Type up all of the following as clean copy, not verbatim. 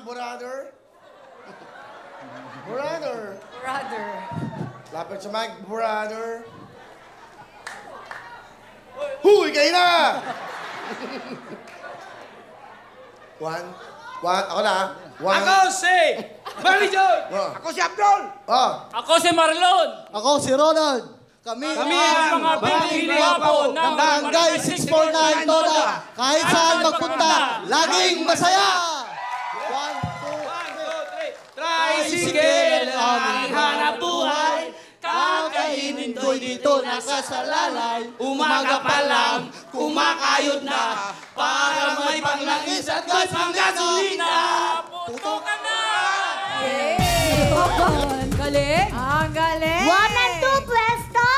brother. Brother. Brother. Lapit sa mic, brother. Huy, kayo na! One. Ako na, ha? One. Ako si Marijon! Ako si Abdul! Ako si Marlon! Ako si Ronald. Kami ang mga pinipili po ng Barangay 649 Toda. Kahit saan magpunta, laging masaya! 1, 2, 3. Tricycle ang hanap buhay. Kakainin ko'y dito nakasalalay. Umaga pa lang, kumakayod na. Para may panglangis at gas ang gasolina. Putukan na! Galing. Ang galing. 1 and 2, pwesto!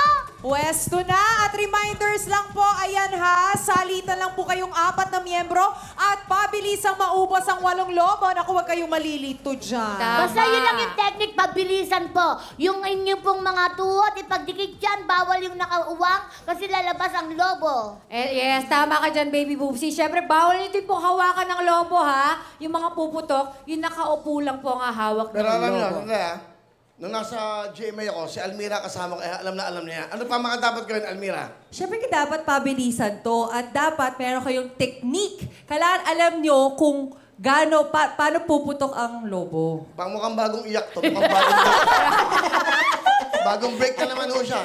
Pwesto na. At reminders lang po, ayan ha, salitan lang po kayong 4 na miyembro at pabilisang maubos ang 8 lobo. Naku, huwag kayong malilito dyan. Basta yun lang yung technique, pabilisan po. Yung inyong pong mga tuhod, ipagdikit dyan, bawal yung nakauwang kasi lalabas ang lobo. Yes, tama ka dyan, baby boobsy. Siyempre, bawal nito yung hawakan ng lobo, ha? Yung mga puputok, yung nakaupo lang po ang hawak ng Pero alam niyo, lobo. sandali, ha? Nung nasa GMA ako, si Almira kasama ko, alam na alam niya. Ano pa mga dapat gawin, Almira? Siyempre, dapat pabilisan to at dapat meron kayong technique. Kailangan alam nyo kung paano puputok ang lobo. Pang mukhang bagong iyak to, mukhang bagong break. Bagong break na naman ho siya.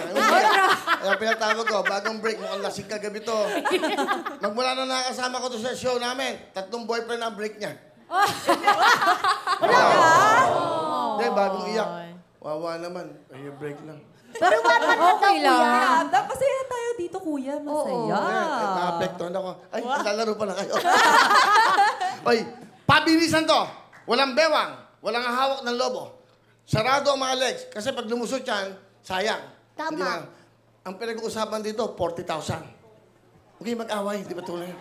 Kaya pinatawag ko, bagong break, mukhang lasing kagabi to. Magmula na nakasama ko to sa show namin, 3 boyfriend ang break niya. Wala ka? Hindi, bagong iyak. Wawa naman, ay break lang. Pero Okay lang. Yeah, masaya tayo dito, kuya. Masaya. Na-apektuhan ako. Ay, naglalaro pala kayo. Ay, pabilisan to. Walang bewang, walang hawak ng lobo. Sarado ang mga legs. Kasi pag lumusot yan, sayang. Tama. Hindi na. Ang pinag-uusapan dito, 40,000. Okay, mag-away. Di ba tuloy?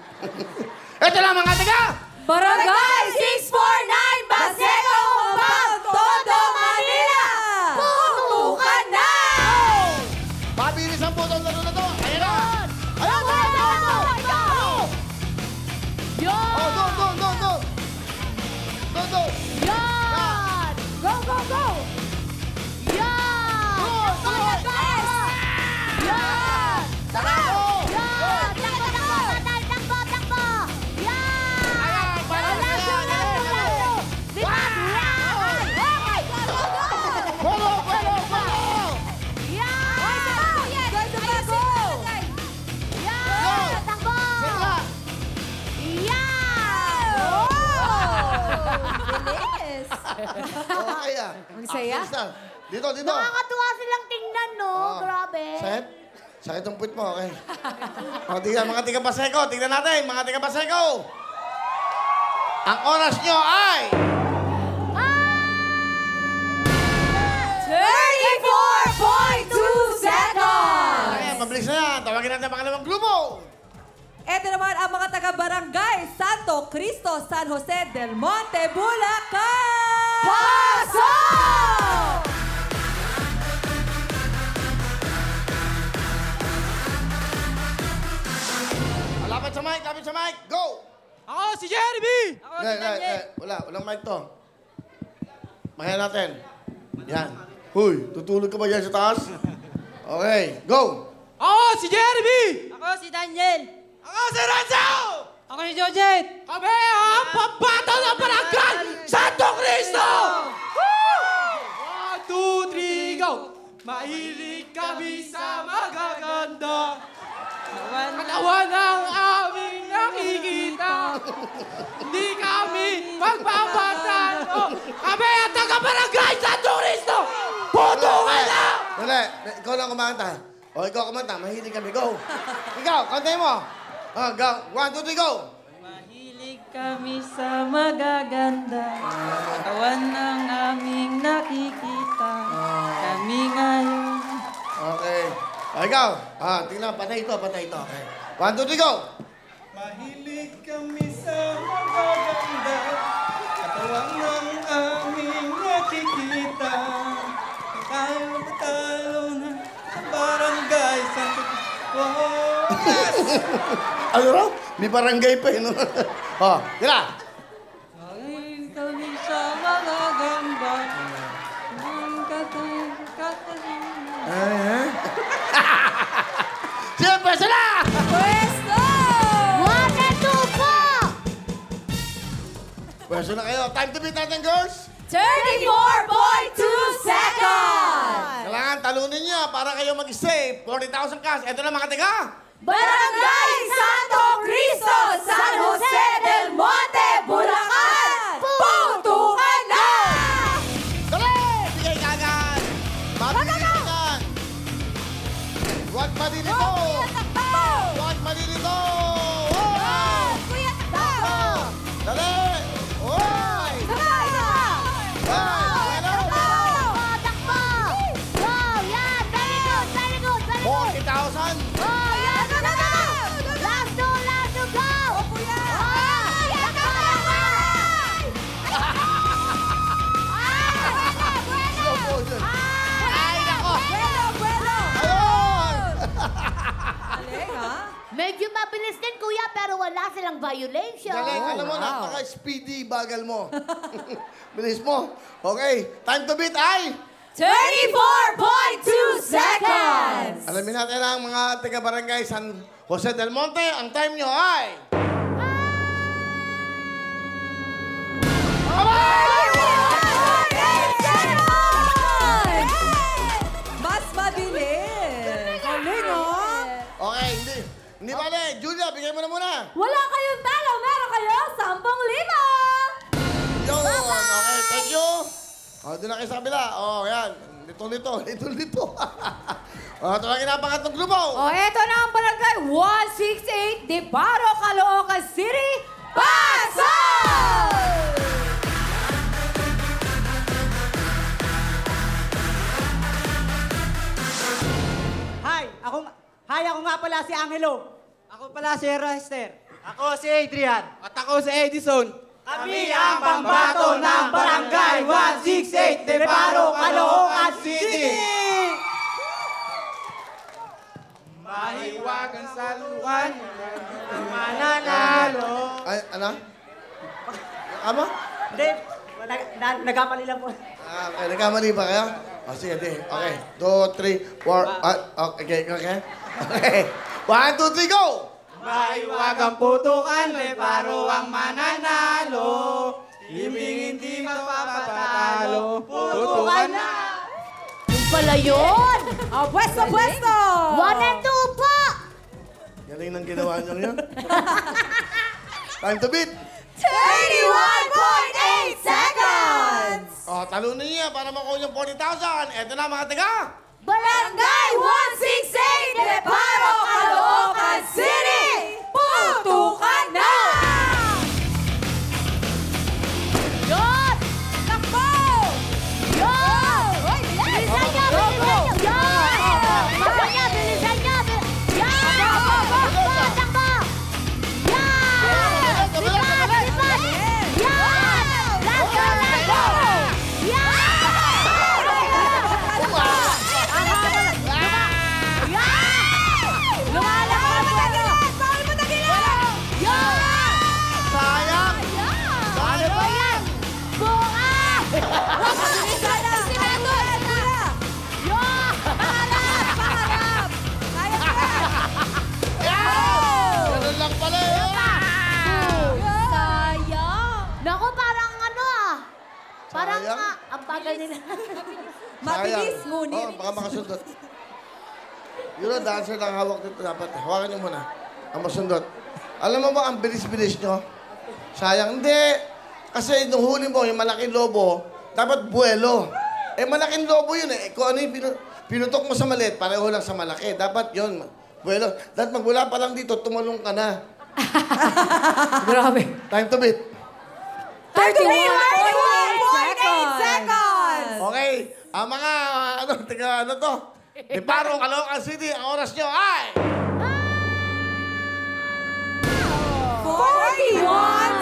Ito lang mga taga! Barangay 649 Baseco, Humang, Todo, Manila! Putukan na! Pabilisan po itong laro na to. Ayan na! Ayan na! Yan! Oh, go! Go! Yan! Go, go, go! Yan! Takbo, guys! Yan! Takbo! Yan! Takbo! Yan! Laso! Bitas! Yan! Follow! Yan! Yan! Takbo! Yan! Bilis! Okay ah. Ang saya. Basta. Dito. Nakakatuwa silang tingnan, no? Grabe. Sakit? Sakit ang puwit mo, okay? O, tingnan, mga tiga-Baseco. Tingnan natin, mga tiga-Baseco. Ang oras nyo ay... 34.2 seconds! Ayan, mabilis na yan. Tawagin natin ang pangalawang grupo. Ito naman ang mga taga-barangay Santo Cristo, San Jose del Monte, Bulacan! Pasok! Lapit sa mic. Go! Ako si Jeremy! Walang mic to. Mahiya natin. Yan. Huy, tutulog ka ba dyan sa taas? Okay, go! Ako si Jeremy! Ako si Daniel. Ako si Renzo! Ako si Jojet. Kami ang pambato ng barangay Santo Cristo! 1, 2, 3, go! Mahilig kami sa magaganda. Katawan ang aming nakikita. Hindi kami magpapatalo. Kami ang taga-barangay Santo Cristo! Putungan na! Dali, ikaw lang kumanta. O, ikaw kumanta. Mahilig kami. Go! Ikaw, kantay mo. Go. 1, 2, 3, go! Mahilig kami sa magaganda. Katawan ng aming nakikita. Kami ngayon. Okay. O, ikaw. Tingnan, patay ito. Okay. 1, 2, 3, go! Mahilig kami sa magaganda. Katawan ng aming nakikita. Talo na sa barangay Santo Cristo. Yes! Ano raw? May barangay pa eh, no? Tira! Mahilig kami Sige, pwesto na! Pwesto! 1 and 2 po! Pwesto na kayo. Time to beat natin, girls. 34.2 seconds! Kailangan talunin niya para kayo mag-stay. 40,000 cash. Ito na mga tiga. Barangay Santo Cristo, San Jose del Monte, Bulacan! Putukan na! Dali! Bigay ka agad. Mabilis. Huwag malilito. Huwag malilito. Oh! Kuya, takbo! Dali! Oy! Sabay, sabay! Takbo! Go! Yan! Very good! Very good! Very good! 40,000. Oh, yan! Go! Last two! Last two! Go! Kuya! Oh, yan! Go! Slow motion. Ay, nako! Bueno, bueno! Ayun! Galing, ha? Medyo mabilis din, kuya, pero wala silang violation. Galing. Alam mo, napaka-speedy bagal mo. Bilis mo. Okay. Time to beat ay... 34.2 seconds! Alamin natin ang mga taga-barangay San Jose del Monte. Ang time nyo ay... Mas mabilis! Galing, ha? Okay, hindi bale. Julia, bigay mo na muna. Wala kayong talo, meron kayo 10,000! Yun. Okay, thank you. Doon na kayo sa kabila. Yan. Lito. Ito lang inapangatong grupo. Eto na ang barangay 168, Deparo, Caloocan City. Pasok! Ako nga pala si Angelo. Ako pala si Royster. Ako si Adrian. At ako si Edison. Kami ang pambato ng Barangay 168, Deparo, Caloocan City. Mahiwagan sa lukan, mananalo. Ay, ano? Ama? Hindi, nagkamali lang po. Okay, nagkamali ba kayo? Sige, di. Okay. 2, 3, 4. Okay. Okay. 1, 2, 3, go! Mahiwagang putukan, Deparo ang mananalo. Ibig hindi mapapatalo. Putukan na! Yung pala yun! Pwesto, pwesto! 1 and 2 po! Galing ng ginawa niyo yun. Time to beat. 31.8 seconds! Talunin niya para makuha yung 40,000. Ito na mga tiga. Barangay 168, Deparo, Caloocan City! Putukan na! Yun! Takbo! Yun! Bilisan niya! Bilisan niya! Yun! Bilisan niya! Yan! Takbo! Yan! Lipat! Yan! Last go! Last go! Yan! Lumalakad pa rin! Bawal mo tagilid! Yan! Sayang. Ano ba yan? Bunga! Bilisan na! Kaya to! Yan! Paharap! Kaya to! Ganun lang pala Sayang! Naku, parang ano ah. Parang Sayang? ang bagal nila. Mabilis, ngunit. Baka makasundot. Yun ang dancer lang hawak dito. Dapat hawakan niyo muna. Ang masundot. Alam mo ba ang bilis-bilis nyo? Sayang. Hindi. Kasi nung huli mo, yung malaking lobo, dapat buwelo. Malaking lobo yun eh. Kung ano yung pinutok mo sa maliit, pareho lang sa malaki. Dapat yun. Buwelo. Dapat magmula pa lang dito, tumalong ka na. Grabe. Time to beat. 31.8 seconds! Okay. Ang mga, ano to? Deparo, Caloocan City, ang oras nyo ay... 41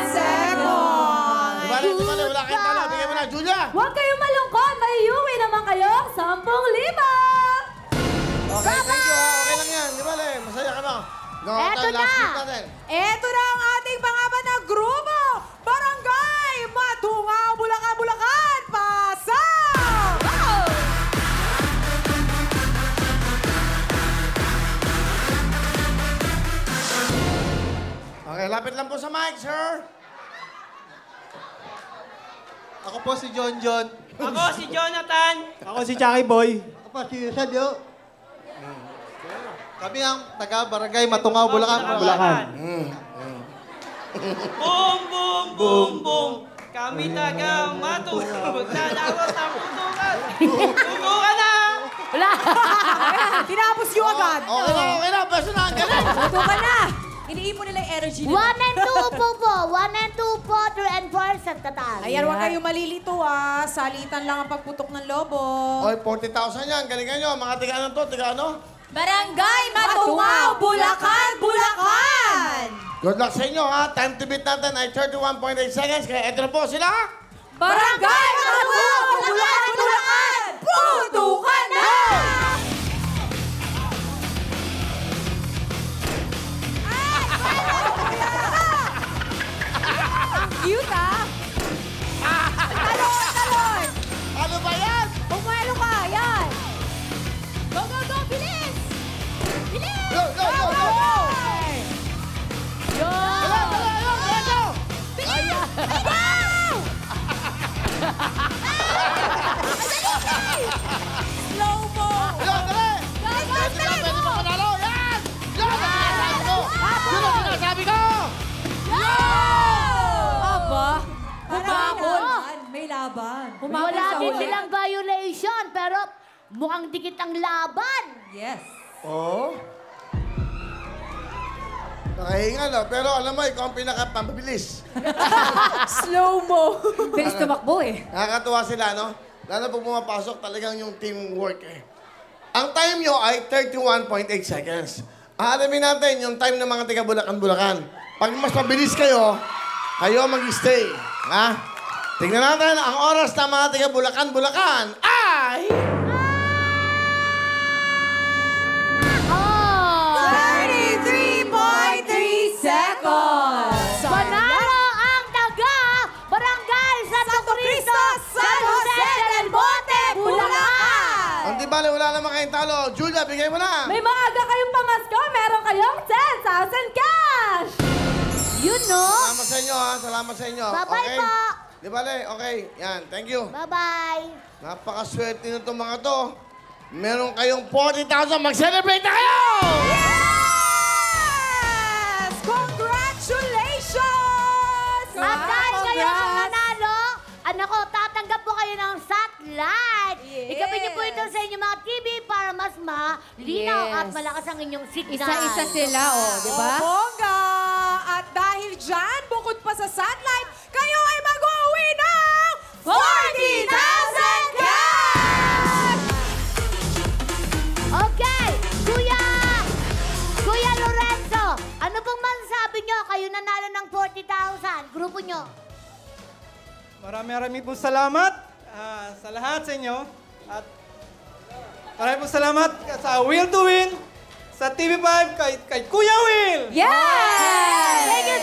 seconds! Di ba, wala kayong talo. Bigay mo na, Julia. Huwag kayong malungkot, may iuwi naman kayo 10,000! Okay, thank you. Okay lang yan. Di ba, masaya ka na. Eto na. Last week natin. Ito na ang ating pangaban na grupo! Barangay Matungaw, Bulacan, Bulacan! Pasok! Okay, lapit lang po sa mic, sir. Ako po si John John. Ako si Jonathan. Ako si Jackie Boy. Ako po si Sadio. Kami ang taga-barangay Matungaw, Bulacan. Bulacan. Boom, boom, boom, boom. Kami taga Matungaw. Maglalawat ang putukan. Putukan na! Wala. Tinapos nyo agad. Okay na. Beso na. Galing. Tuto ka na. Iniipon nila yung energy nila. 1 and 2 po. 1 and 2 po. 3 and 4 sa total. Ayan, huwag kayong malilito Salitan lang ang pagputok ng lobo. Oy, 40,000 yan. Galingan nyo. Mga tiga ano to? Tiga ano? Barangay Matungaw, Bulacan, Bulacan! Good luck sa inyo, ha? Time to beat natin ay 31.8 seconds. Kaya ito na po sila. Barangay Matungaw, Bulacan, Bulacan! Putukan na! Cute, Talon! Ano ba yan? Bumalo ka, yan! Go, go, go! Bilis! Bilis! Go, go, go, go! Yo! Slow mo! Ayun, dali! Pwede mo manalo! Yan! Yan! Sinasabi ko! Yun ang sinasabi ko! Aba! Humabol! May laban. Humabol Wala sa din huli. silang violation, pero mukhang dikit ang laban. Yes. Oo. Nakahinga, no? Pero alam mo, ikaw ang pinaka-pamabilis. Slow mo. Bilis tumakbo eh. Nakakatuwa sila, no? Lalo pag pumapasok, talagang yung teamwork, eh. Ang time nyo ay 31.8 seconds. Alamin natin yung time ng mga tiga Bulacan-Bulacan. Pag mas mabilis kayo, kayo mag-stay. Ha? Tingnan natin, ang oras ng mga tiga Bulacan-Bulacan ay... Oh! 33.3 seconds. Panalo ang taga Barangay Santo Cristo, San Jose del Monte, Bulacan! Ang di bale, wala naman kayong talo. Julia, bigay mo na. May maaga kayong pamasko, meron kayong 10,000 cash! Yun, no? Salamat sa inyo, ha? Salamat sa inyo. Bye-bye Okay? po. Di bale, okay. Yan, thank you. Bye-bye. Napakaswerte na itong mga to. Meron kayong 40,000. Mag-celebrate na kayo! Yes! Congratulations! At dahil kayo ang nanalo, anak ko, tatanggap po kayo ng satellite. Yes. Ikabit niyo po ito sa inyong mga TV para mas malinaw Yes. at malakas ang inyong signal. Isa-isa sila, di ba? Bongga! At dahil dyan, bukod pa sa satellite, kayo ay mag-uwi ng 40,000 cash! Okay, Kuya Lorenzo, ano pong masasabi nyo? Kayo nanalo ng 40,000. Grupo nyo. Marami po salamat sa lahat sa inyo. At marami po salamat sa Will to Win, sa TV5, kay Kuya Will. Yes! Thank you